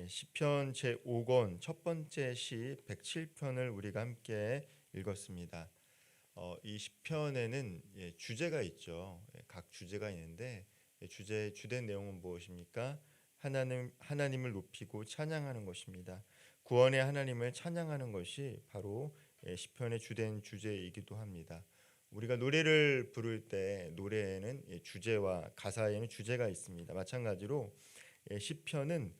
시편 제5권 첫 번째 시 107편을 우리가 함께 읽었습니다. 이 시편에는 주제가 있죠. 각 주제가 있는데 주된 내용은 무엇입니까? 하나님을 높이고 찬양하는 것입니다. 구원의 하나님을 찬양하는 것이 바로 시편의 주된 주제이기도 합니다. 우리가 노래를 부를 때 노래에는 주제와 가사에는 주제가 있습니다. 마찬가지로 시편은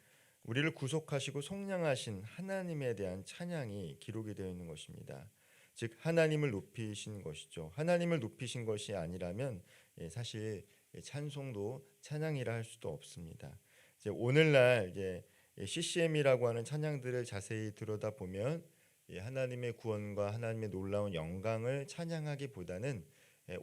우리를 구속하시고 속량하신 하나님에 대한 찬양이 기록이 되어 있는 것입니다. 즉 하나님을 높이신 것이죠. 하나님을 높이신 것이 아니라면 사실 찬송도 찬양이라 할 수도 없습니다. 이제 오늘날 CCM이라고 하는 찬양들을 자세히 들여다보면 하나님의 구원과 하나님의 놀라운 영광을 찬양하기보다는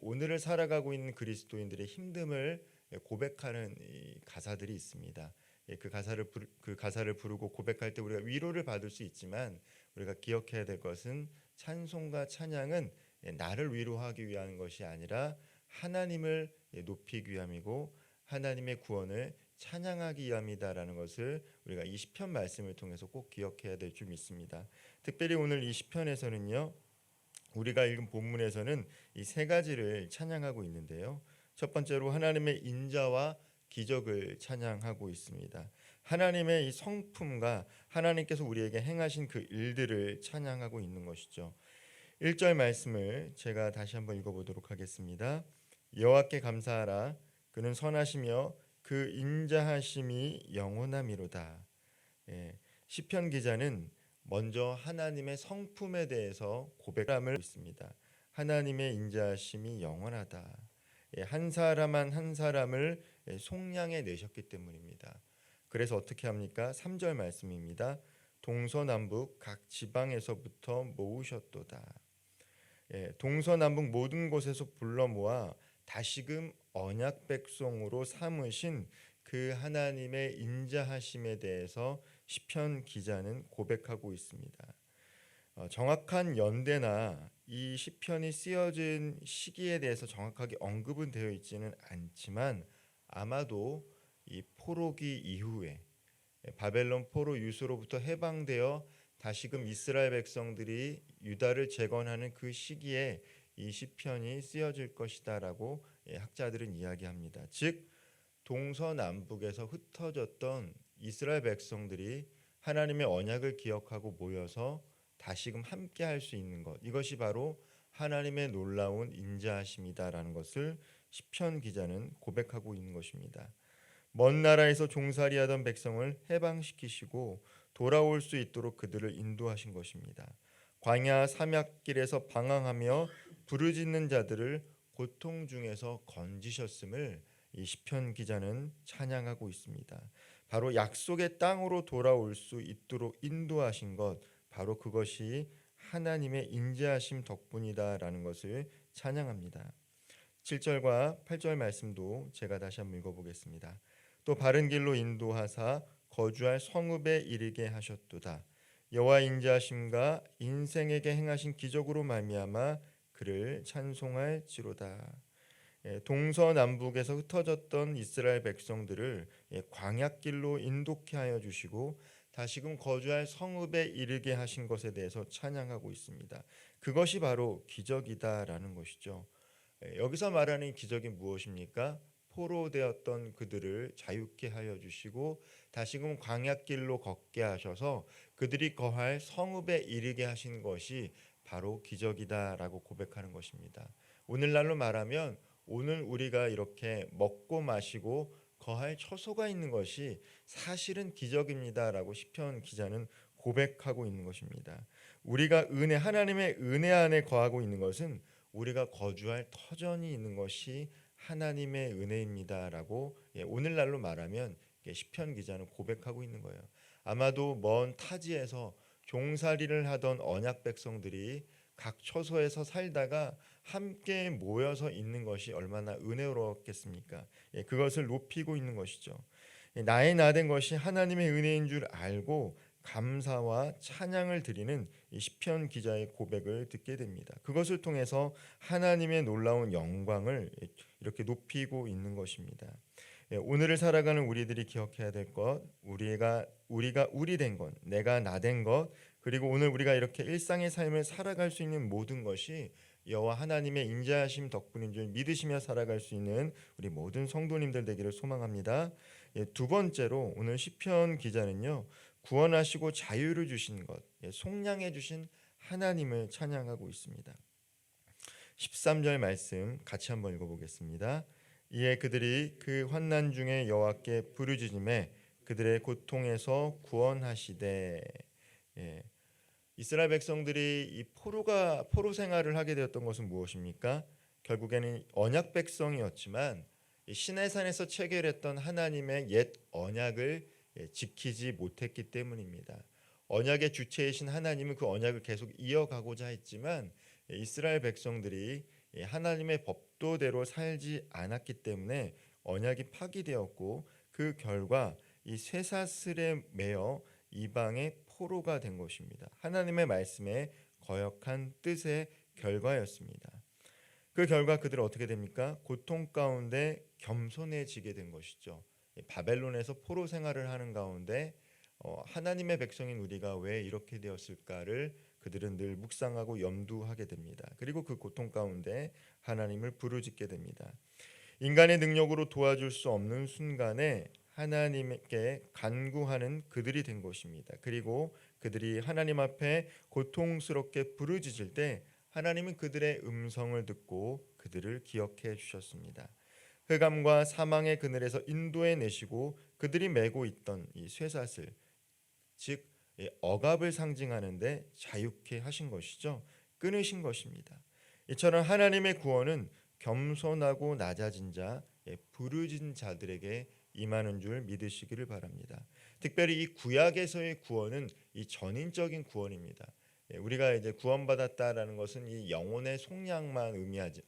오늘을 살아가고 있는 그리스도인들의 힘듦을 고백하는 가사들이 있습니다. 그 가사를 부르고 고백할 때 우리가 위로를 받을 수 있지만 우리가 기억해야 될 것은 찬송과 찬양은 나를 위로하기 위한 것이 아니라 하나님을 높이기 위함이고 하나님의 구원을 찬양하기 위함이다라는 것을 우리가 이 시편 말씀을 통해서 꼭 기억해야 될 줄 믿습니다. 특별히 오늘 이 시편에서는요, 우리가 읽은 본문에서는 이 세 가지를 찬양하고 있는데요. 첫 번째로 하나님의 인자와 기적을 찬양하고 있습니다. 하나님의 이 성품과 하나님께서 우리에게 행하신 그 일들을 찬양하고 있는 것이죠. 1절 말씀을 제가 다시 한번 읽어보도록 하겠습니다. 여호와께 감사하라. 그는 선하시며 그 인자하심이 영원함이로다. 시편 기자는 먼저 하나님의 성품에 대해서 고백함을 있습니다. 하나님의 인자하심이 영원하다. 한 사람 한 사람을 속량해 내셨기 때문입니다. 그래서 어떻게 합니까? 3절 말씀입니다. 동서남북 각 지방에서부터 모으셨도다. 동서남북 모든 곳에서 불러 모아 다시금 언약 백성으로 삼으신 그 하나님의 인자하심에 대해서 시편 기자는 고백하고 있습니다. 정확한 연대나 이 시편이 쓰여진 시기에 대해서 정확하게 언급은 되어 있지는 않지만 아마도 이 포로기 이후에 바벨론 포로 유수로부터 해방되어 다시금 이스라엘 백성들이 유다를 재건하는 그 시기에 이 시편이 쓰여질 것이다라고 학자들은 이야기합니다. 즉 동서남북에서 흩어졌던 이스라엘 백성들이 하나님의 언약을 기억하고 모여서 다시금 함께 할 수 있는 것, 이것이 바로 하나님의 놀라운 인자하심이다라는 것을 시편 기자는 고백하고 있는 것입니다. 먼 나라에서 종살이하던 백성을 해방시키시고 돌아올 수 있도록 그들을 인도하신 것입니다. 광야 사막길에서 방황하며 부르짖는 자들을 고통 중에서 건지셨음을 이 시편 기자는 찬양하고 있습니다. 바로 약속의 땅으로 돌아올 수 있도록 인도하신 것, 바로 그것이 하나님의 인자하심 덕분이다라는 것을 찬양합니다. 7절과 8절 말씀도 제가 다시 한번 읽어보겠습니다. 또 바른 길로 인도하사 거주할 성읍에 이르게 하셨도다. 여호와 인자하심과 인생에게 행하신 기적으로 말미암아 그를 찬송할지로다. 동서남북에서 흩어졌던 이스라엘 백성들을 광야길로 인도케 하여 주시고 다시금 거주할 성읍에 이르게 하신 것에 대해서 찬양하고 있습니다. 그것이 바로 기적이다라는 것이죠. 여기서 말하는 기적이 무엇입니까? 포로되었던 그들을 자유케 하여 주시고 다시금 광야길로 걷게 하셔서 그들이 거할 성읍에 이르게 하신 것이 바로 기적이다라고 고백하는 것입니다. 오늘날로 말하면 오늘 우리가 이렇게 먹고 마시고 거할 처소가 있는 것이 사실은 기적입니다라고 시편 기자는 고백하고 있는 것입니다. 우리가 하나님의 은혜 안에 거하고 있는 것은 우리가 거주할 터전이 있는 것이 하나님의 은혜입니다라고 오늘날로 말하면 시편 기자는 고백하고 있는 거예요. 아마도 먼 타지에서 종살이를 하던 언약 백성들이 각 처소에서 살다가 함께 모여서 있는 것이 얼마나 은혜로웠겠습니까? 그것을 높이고 있는 것이죠. 나의 나된 것이 하나님의 은혜인 줄 알고 감사와 찬양을 드리는 이 시편 기자의 고백을 듣게 됩니다. 그것을 통해서 하나님의 놀라운 영광을 이렇게 높이고 있는 것입니다. 오늘을 살아가는 우리들이 기억해야 될 것, 우리가 우리 된 것, 내가 나 된 것, 그리고 오늘 우리가 이렇게 일상의 삶을 살아갈 수 있는 모든 것이 여호와 하나님의 인자하심 덕분인 줄 믿으시며 살아갈 수 있는 우리 모든 성도님들 되기를 소망합니다. 두 번째로 오늘 시편 기자는요, 구원하시고 자유를 주신 것, 속량해 주신 하나님을 찬양하고 있습니다. 13절 말씀 같이 한번 읽어보겠습니다. 이에 그들이 그 환난 중에 여호와께 부르짖음에 그들의 고통에서 구원하시되. 예, 이스라엘 백성들이 이 포로 생활을 하게 되었던 것은 무엇입니까? 결국에는 언약 백성이었지만 이 시내산에서 체결했던 하나님의 옛 언약을 지키지 못했기 때문입니다. 언약의 주체이신 하나님은 그 언약을 계속 이어가고자 했지만 이스라엘 백성들이 하나님의 법도대로 살지 않았기 때문에 언약이 파기되었고 그 결과 이 쇠사슬에 매여 이방의 포로가 된 것입니다. 하나님의 말씀에 거역한 뜻의 결과였습니다. 그 결과 그들은 어떻게 됩니까? 고통 가운데 겸손해지게 된 것이죠. 바벨론에서 포로 생활을 하는 가운데 하나님의 백성인 우리가 왜 이렇게 되었을까를 그들은 늘 묵상하고 염두하게 됩니다. 그리고 그 고통 가운데 하나님을 부르짖게 됩니다. 인간의 능력으로 도와줄 수 없는 순간에 하나님께 간구하는 그들이 된 것입니다. 그리고 그들이 하나님 앞에 고통스럽게 부르짖을 때 하나님은 그들의 음성을 듣고 그들을 기억해 주셨습니다. 흑암과 사망의 그늘에서 인도해 내시고 그들이 메고 있던 이 쇠사슬, 즉 억압을 상징하는데 자유케 하신 것이죠. 끊으신 것입니다. 이처럼 하나님의 구원은 겸손하고 낮아진 자, 부르짖은 자들에게 임하는 줄 믿으시기를 바랍니다. 특별히 이 구약에서의 구원은 이 전인적인 구원입니다. 우리가 이제 구원받았다라는 것은 이 영혼의 속량만 의미하지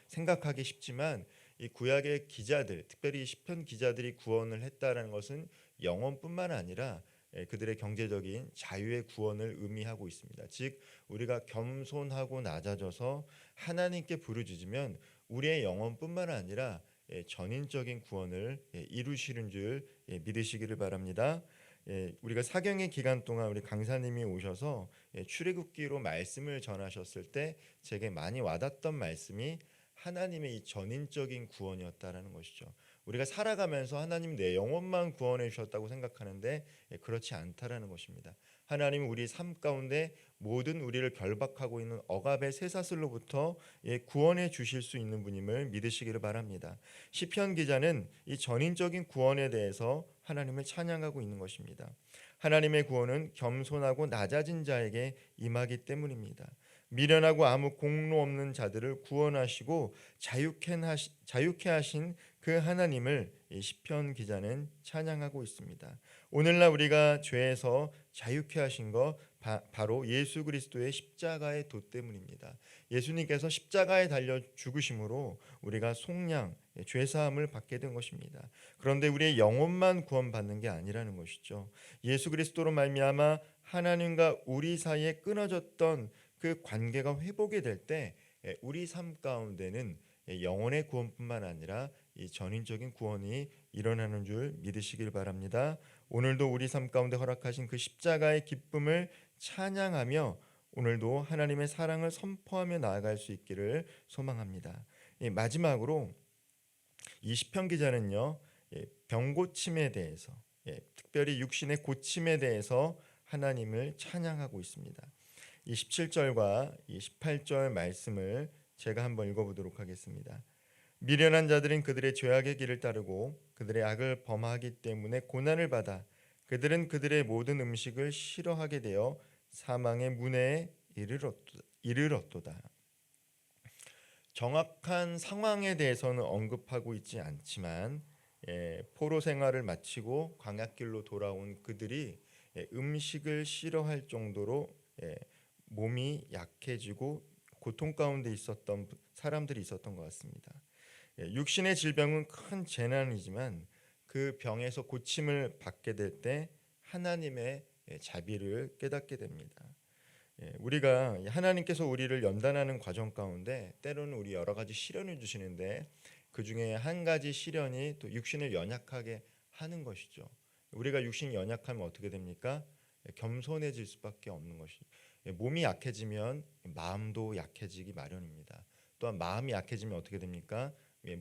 생각하기 쉽지만 이 구약의 기자들, 특별히 시편 기자들이 구원을 했다라는 것은 영혼뿐만 아니라 그들의 경제적인 자유의 구원을 의미하고 있습니다. 즉 우리가 겸손하고 낮아져서 하나님께 부르짖으면 우리의 영혼뿐만 아니라 전인적인 구원을 이루시는 줄 믿으시기를 바랍니다. 우리가 사경의 기간 동안 우리 강사님이 오셔서 출애굽기로 말씀을 전하셨을 때 제게 많이 와닿던 말씀이 하나님의 이 전인적인 구원이었다라는 것이죠. 우리가 살아가면서 하나님 내 영혼만 구원해 주셨다고 생각하는데 그렇지 않다라는 것입니다. 하나님은 우리 삶 가운데 모든 우리를 결박하고 있는 억압의 쇠사슬로부터 구원해 주실 수 있는 분임을 믿으시기를 바랍니다. 시편 기자는 이 전인적인 구원에 대해서 하나님을 찬양하고 있는 것입니다. 하나님의 구원은 겸손하고 낮아진 자에게 임하기 때문입니다. 미련하고 아무 공로 없는 자들을 구원하시고 자유케 하신 그 하나님을 시편 기자는 찬양하고 있습니다. 오늘날 우리가 죄에서 자유케 하신 것 바로 예수 그리스도의 십자가의 도 때문입니다. 예수님께서 십자가에 달려 죽으심으로 우리가 속량, 죄 사함을 받게 된 것입니다. 그런데 우리의 영혼만 구원받는 게 아니라는 것이죠. 예수 그리스도로 말미암아 하나님과 우리 사이에 끊어졌던 그 관계가 회복이 될 때 우리 삶 가운데는 영혼의 구원뿐만 아니라 이 전인적인 구원이 일어나는 줄 믿으시길 바랍니다. 오늘도 우리 삶 가운데 허락하신 그 십자가의 기쁨을 찬양하며 오늘도 하나님의 사랑을 선포하며 나아갈 수 있기를 소망합니다. 마지막으로 이 시편 기자는요, 병 고침에 대해서, 특별히 육신의 고침에 대해서 하나님을 찬양하고 있습니다. 이 17절과 이 18절 말씀을 제가 한번 읽어보도록 하겠습니다. 미련한 자들은 그들의 죄악의 길을 따르고 그들의 악을 범하기 때문에 고난을 받아 그들은 그들의 모든 음식을 싫어하게 되어 사망의 문에 이르렀도다. 정확한 상황에 대해서는 언급하고 있지 않지만 포로 생활을 마치고 광야길로 돌아온 그들이 음식을 싫어할 정도로 몸이 약해지고 고통 가운데 있었던 사람들이 있었던 것 같습니다. 육신의 질병은 큰 재난이지만 그 병에서 고침을 받게 될 때 하나님의 자비를 깨닫게 됩니다. 우리가 하나님께서 우리를 연단하는 과정 가운데 때로는 우리 여러 가지 시련을 주시는데 그 중에 한 가지 시련이 또 육신을 연약하게 하는 것이죠. 우리가 육신이 연약하면 어떻게 됩니까? 겸손해질 수밖에 없는 것이. 몸이 약해지면 마음도 약해지기 마련입니다. 또한 마음이 약해지면 어떻게 됩니까?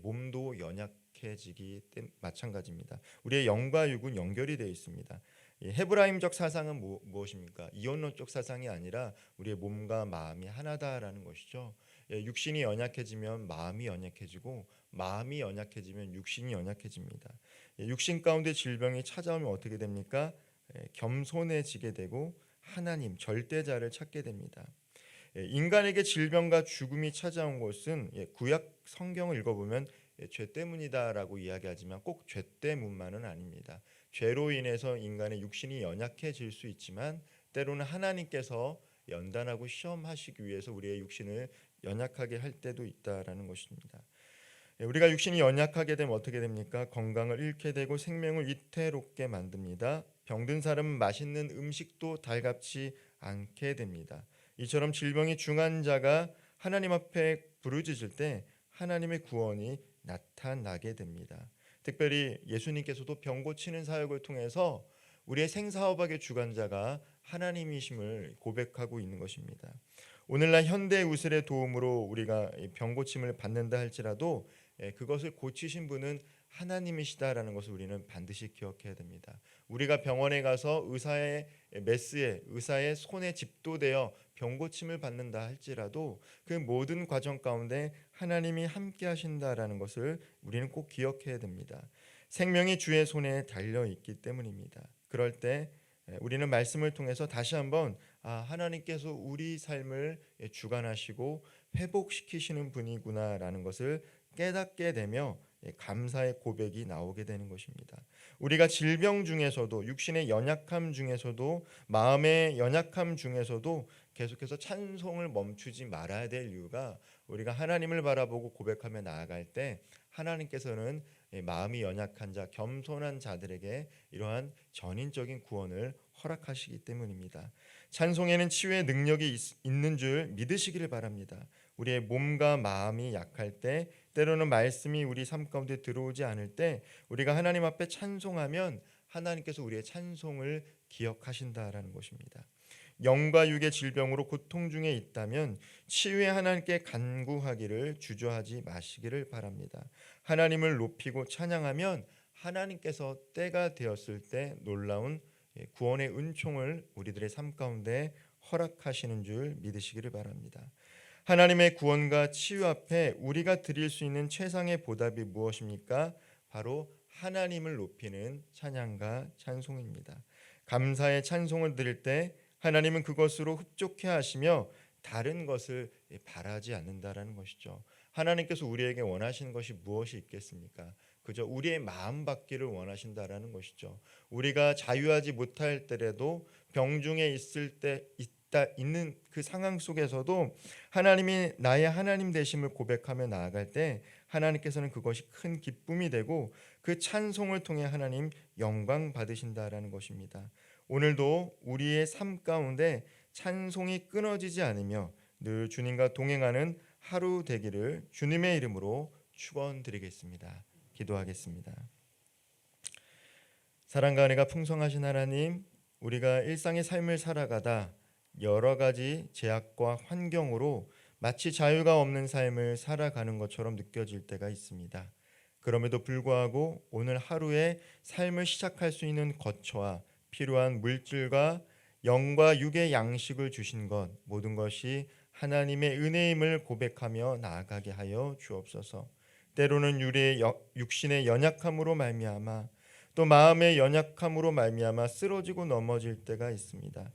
몸도 연약해지기 마찬가지입니다. 우리의 영과 육은 연결이 되어 있습니다. 헤브라임적 사상은 무엇입니까? 이혼론적 사상이 아니라 우리의 몸과 마음이 하나다라는 것이죠. 육신이 연약해지면 마음이 연약해지고 마음이 연약해지면 육신이 연약해집니다. 육신 가운데 질병이 찾아오면 어떻게 됩니까? 겸손해지게 되고 하나님 절대자를 찾게 됩니다. 인간에게 질병과 죽음이 찾아온 것은 구약 성경을 읽어보면 죄 때문이다라고 이야기하지만 꼭 죄 때문만은 아닙니다. 죄로 인해서 인간의 육신이 연약해질 수 있지만 때로는 하나님께서 연단하고 시험하시기 위해서 우리의 육신을 연약하게 할 때도 있다라는 것입니다. 우리가 육신이 연약하게 되면 어떻게 됩니까? 건강을 잃게 되고 생명을 위태롭게 만듭니다. 병든 사람은 맛있는 음식도 달갑지 않게 됩니다. 이처럼 질병이 중한 자가 하나님 앞에 부르짖을 때 하나님의 구원이 나타나게 됩니다. 특별히 예수님께서도 병 고치는 사역을 통해서 우리의 생사호박의 주관자가 하나님이심을 고백하고 있는 것입니다. 오늘날 현대 의술의 도움으로 우리가 병 고침을 받는다 할지라도 그것을 고치신 분은 하나님이시다라는 것을 우리는 반드시 기억해야 됩니다. 우리가 병원에 가서 의사의 메스에 의사의 손에 집도되어 병 고침을 받는다 할지라도 그 모든 과정 가운데 하나님이 함께 하신다라는 것을 우리는 꼭 기억해야 됩니다. 생명이 주의 손에 달려 있기 때문입니다. 그럴 때 우리는 말씀을 통해서 다시 한번 하나님께서 우리 삶을 주관하시고 회복시키시는 분이구나라는 것을 깨닫게 되며 감사의 고백이 나오게 되는 것입니다. 우리가 질병 중에서도 육신의 연약함 중에서도 마음의 연약함 중에서도 계속해서 찬송을 멈추지 말아야 될 이유가 우리가 하나님을 바라보고 고백하며 나아갈 때 하나님께서는 마음이 연약한 자, 겸손한 자들에게 이러한 전인적인 구원을 허락하시기 때문입니다. 찬송에는 치유의 능력이 있는 줄 믿으시기를 바랍니다. 우리의 몸과 마음이 약할 때 때로는 말씀이 우리 삶 가운데 들어오지 않을 때 우리가 하나님 앞에 찬송하면 하나님께서 우리의 찬송을 기억하신다라는 것입니다. 영과 육의 질병으로 고통 중에 있다면 치유의 하나님께 간구하기를 주저하지 마시기를 바랍니다. 하나님을 높이고 찬양하면 하나님께서 때가 되었을 때 놀라운 구원의 은총을 우리들의 삶 가운데 허락하시는 줄 믿으시기를 바랍니다. 하나님의 구원과 치유 앞에 우리가 드릴 수 있는 최상의 보답이 무엇입니까? 바로 하나님을 높이는 찬양과 찬송입니다. 감사의 찬송을 드릴 때 하나님은 그것으로 흡족해 하시며 다른 것을 바라지 않는다라는 것이죠. 하나님께서 우리에게 원하시는 것이 무엇이 있겠습니까? 그저 우리의 마음 받기를 원하신다라는 것이죠. 우리가 자유하지 못할 때라도 병중에 있는 그 상황 속에서도 하나님이 나의 하나님 되심을 고백하며 나아갈 때 하나님께서는 그것이 큰 기쁨이 되고 그 찬송을 통해 하나님 영광 받으신다라는 것입니다. 오늘도 우리의 삶 가운데 찬송이 끊어지지 않으며 늘 주님과 동행하는 하루 되기를 주님의 이름으로 축원드리겠습니다. 기도하겠습니다. 사랑과 은혜가 풍성하신 하나님, 우리가 일상의 삶을 살아가다 여러 가지 제약과 환경으로 마치 자유가 없는 삶을 살아가는 것처럼 느껴질 때가 있습니다. 그럼에도 불구하고 오늘 하루에 삶을 시작할 수 있는 거처와 필요한 물질과 영과 육의 양식을 주신 것 모든 것이 하나님의 은혜임을 고백하며 나아가게 하여 주옵소서. 때로는 우리의 육신의 연약함으로 말미암아 또 마음의 연약함으로 말미암아 쓰러지고 넘어질 때가 있습니다.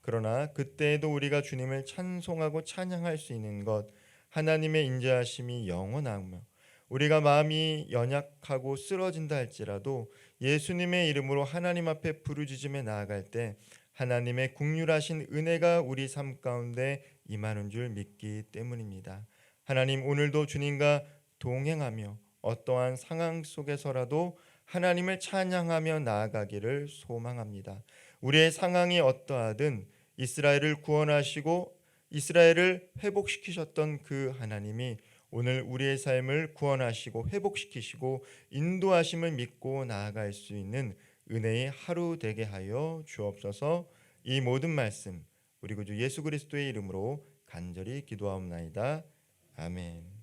그러나 그때에도 우리가 주님을 찬송하고 찬양할 수 있는 것 하나님의 인자하심이 영원하며 우리가 마음이 연약하고 쓰러진다 할지라도 예수님의 이름으로 하나님 앞에 부르짖으며 나아갈 때 하나님의 긍휼하신 은혜가 우리 삶 가운데 임하는 줄 믿기 때문입니다. 하나님, 오늘도 주님과 동행하며 어떠한 상황 속에서라도 하나님을 찬양하며 나아가기를 소망합니다. 우리의 상황이 어떠하든 이스라엘을 구원하시고 이스라엘을 회복시키셨던 그 하나님이 오늘 우리의 삶을 구원하시고 회복시키시고 인도하심을 믿고 나아갈 수 있는 은혜의 하루 되게 하여 주옵소서. 이 모든 말씀 우리 구주 예수 그리스도의 이름으로 간절히 기도하옵나이다. 아멘.